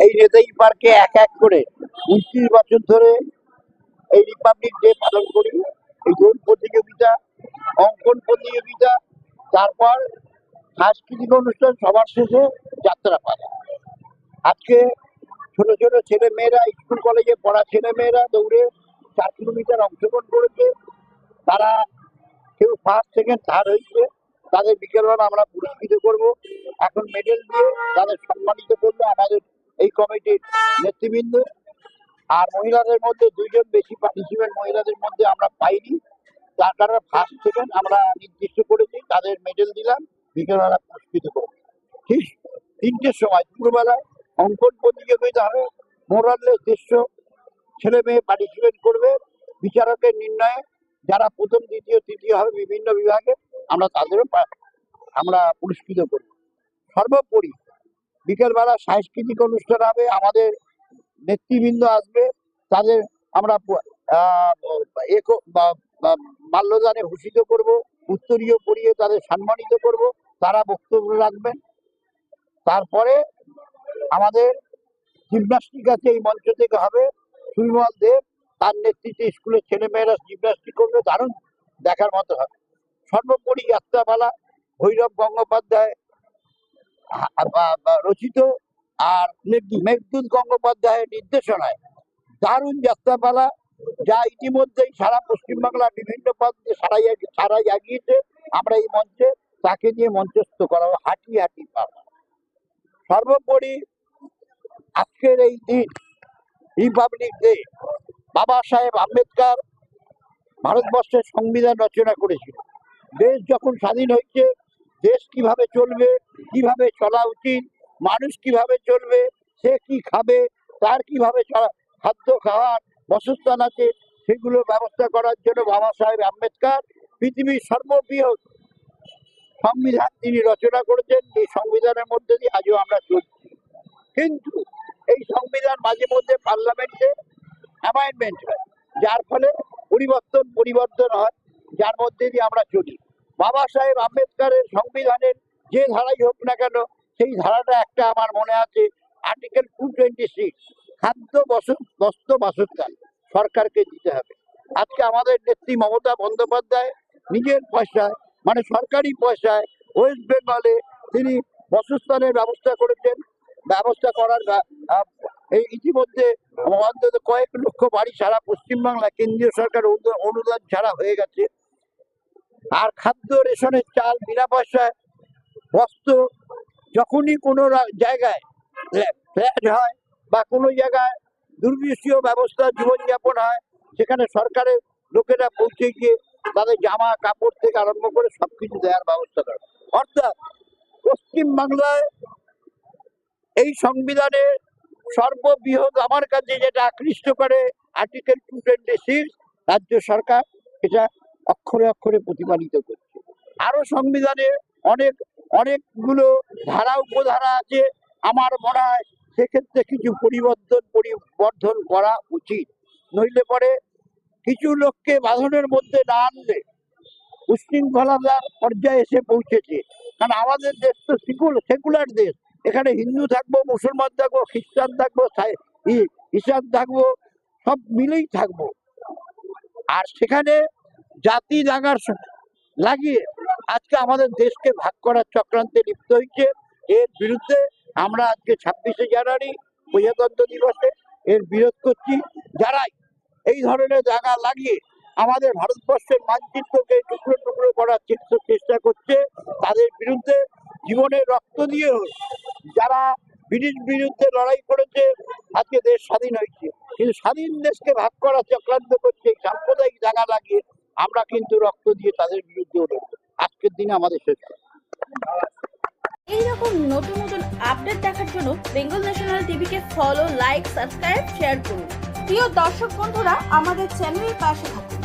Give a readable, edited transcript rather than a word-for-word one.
এই নেতাজি পার্কে এক এক করে 29 বছর ধরে এই রিপাবলিক ডে পালন করি। এই দৌড় প্রতিযোগিতা, অঙ্কন প্রতিযোগিতা, তারপর সাংস্কৃতিক অনুষ্ঠান, সবার শেষে যাত্রাপালা। আজকে ছোট ছোট ছেলে মেয়েরা, স্কুল কলেজে পড়া ছেলে মেয়েরা দৌড়ে 4 কিলোমিটার অংশগ্রহণ করেছে। তারা কেউ ফার্স্ট, সেকেন্ড, থার্ড হয়েছে। তাদের বিকেলবেলা আমরা পুরস্কৃত করব, এখন মেডেল দিয়ে তাদের সম্মানিত করবো আমাদের এই কমিটির নেতৃবৃন্দ। আর মহিলাদের মধ্যে 2 জন বেশি পার্টিসিপেন্ট মহিলাদের মধ্যে আমরা পাইনি, তার কারণে ফার্স্ট সেকেন্ড আমরা নির্দিষ্ট করেছি, তাদের মেডেল দিলাম, বিকেলবেলা পুরস্কৃত করবো। ঠিক 3টের সময় দুপুরবেলায় অঙ্কন প্রতিযোগিতা হবে। মোরাললেস 150 ছেলে মেয়ে পার্টিসিপেট করবে। বিচারকের নির্ণয়ে যারা প্রথম, দ্বিতীয়, তৃতীয় হবে বিভিন্ন বিভাগে, আমরা তাদেরও আমরা পুরস্কৃত করব। সর্বোপরি বিকেলবেলা সাংস্কৃতিক অনুষ্ঠান হবে, আমাদের নেতৃবৃন্দ আসবে, তাদের আমরা মাল্যদানে ভূষিত করব, উত্তরীয় পরিয়ে তাদের সম্মানিত করব, তারা বক্তব্য রাখবেন। তারপরে আমাদের জিমন্যাস্টিক আছে, এই মঞ্চ থেকে হবে। সুবিমল দেব তার নেতৃত্বে স্কুলের ছেলেমেয়েরা জিমন্যাস্টিক করবে, দারুণ দেখার মতো হবে। সর্বোপরি যাত্রাপালা ভৈরব গঙ্গোপাধ্যায় রচিত আর মেঘদূত গঙ্গোপাধ্যায়ের নির্দেশনায় দারুণ যাত্রাপালা, যা ইতিমধ্যেই সারা পশ্চিমবাংলা বিভিন্ন প্রান্তে সারা জাগিয়েছে। আমরা এই মঞ্চে তাকে নিয়ে মঞ্চস্থ করাবো হাঁটি হাঁটি পালা। সর্বোপরি আজকের এই দিন রিপাবলিক ডে, বাবা সাহেব আম্বেদকর ভারতবর্ষের সংবিধান রচনা করেছিল। দেশ যখন স্বাধীন হয়েছে, দেশ কিভাবে চলবে, কিভাবে চলা উচিত, মানুষ কিভাবে চলবে, সে কি খাবে, তার কিভাবে খাদ্য খাওয়ার বাসস্থান আছে, সেগুলোর ব্যবস্থা করার জন্য বাবা সাহেব আম্বেদকর পৃথিবীর সর্ববৃহৎ সংবিধান তিনি রচনা করেছেন। এই সংবিধানের মধ্যে দিয়ে আজও আমরা চলছি। কিন্তু এই সংবিধান মাঝে মধ্যে পার্লামেন্টে অ্যামেন্ডমেন্ট হয়, যার ফলে পরিবর্তন হয়, যার মধ্যে দিয়ে আমরা চলি। বাবা সাহেব আম্বেদকরের সংবিধানের যে ধারাই হোক না কেন, সেই ধারাটা একটা আমার মনে আছে, আর্টিকেল 226, খাদ্য, বস্ত্র, বাসস্থান সরকারকে দিতে হবে। আজকে আমাদের নেত্রী মমতা বন্দ্যোপাধ্যায় নিজের পয়সায়, মানে সরকারি পয়সায়, ওয়েস্ট বেঙ্গলে তিনি বাসস্থানের ব্যবস্থা করেছেন। ব্যবস্থা করার এই ইতিমধ্যে অন্তত কয়েক লক্ষ বাড়ি সারা পশ্চিমবাংলা কেন্দ্রীয় সরকার অনুদান ছাড়া হয়ে গেছে। আর খাদ্য, রেশনের চাল বিনা পয়সায়, বস্ত্র, যখনই কোনো জায়গায় ফ্ল্যাট হয় বা কোনো জায়গায় দুর্বিষহ ব্যবস্থা জীবনযাপন হয়, সেখানে সরকারের লোকেরা পৌঁছে গিয়ে তাদের জামা কাপড় থেকে আরম্ভ করে সবকিছু দেওয়ার ব্যবস্থা করে। অর্থাৎ পশ্চিমবাংলায় এই সংবিধানে সর্ববৃহৎ আমার কাছে যেটা আকৃষ্ট করে আর্টিকেল 226, রাজ্য সরকার এটা অক্ষরে অক্ষরে প্রতিপালিত করছে। আরো সংবিধানে অনেকগুলো ধারা উপধারা আছে, আমার মনে হয় সেক্ষেত্রে কিছু পরিবর্ধন করা উচিত। নইলে পরে কিছু লোককে বাঁধনের মধ্যে না আনলে উচ্ছৃঙ্খলতার পর্যায়ে এসে পৌঁছেছে। কারণ আমাদের দেশ তো সেকুলার দেশ, এখানে হিন্দু থাকবো, মুসলমান থাকবো, খ্রিস্টান থাকবো, ইসলাম থাকবো, সব মিলেই থাকবো। আর সেখানে জাতি দাঙ্গার লাগিয়ে আজকে আমাদের দেশকে ভাগ করার চক্রান্তে লিপ্ত হয়েছে। এর বিরুদ্ধে আমরা আজকে 26শে জানুয়ারি প্রজাতন্ত্র দিবসে এর বিরোধ করছি। যারাই এই ধরনের দাঙ্গা লাগিয়ে আমাদের ভারতবর্ষের মানচিত্রকে টুকরো টুকরো করার চেষ্টা করছে, তাদের বিরুদ্ধে জীবনের রক্ত দিয়ে যারা ব্রিটিশ বিরুদ্ধে লড়াই করেছে, আজকে দেশ স্বাধীন হয়েছে। কিন্তু স্বাধীন দেশকে ভাগ করার চক্রান্ত করছে সাম্প্রদায়িক দাঙ্গা লাগিয়ে, আমরা কিন্তু রক্ত দিয়ে তাদের বিরুদ্ধে লড়ব। আজকের দিনে আমাদের শেষ। এইরকম নতুন নতুন আপডেট দেখার জন্য বেঙ্গল ন্যাশনাল টিভিকে ফলো, লাইক, সাবস্ক্রাইব, শেয়ার করুন। প্রিয় দর্শক বন্ধুরা, আমাদের চ্যানেলের পাশে থাকুন।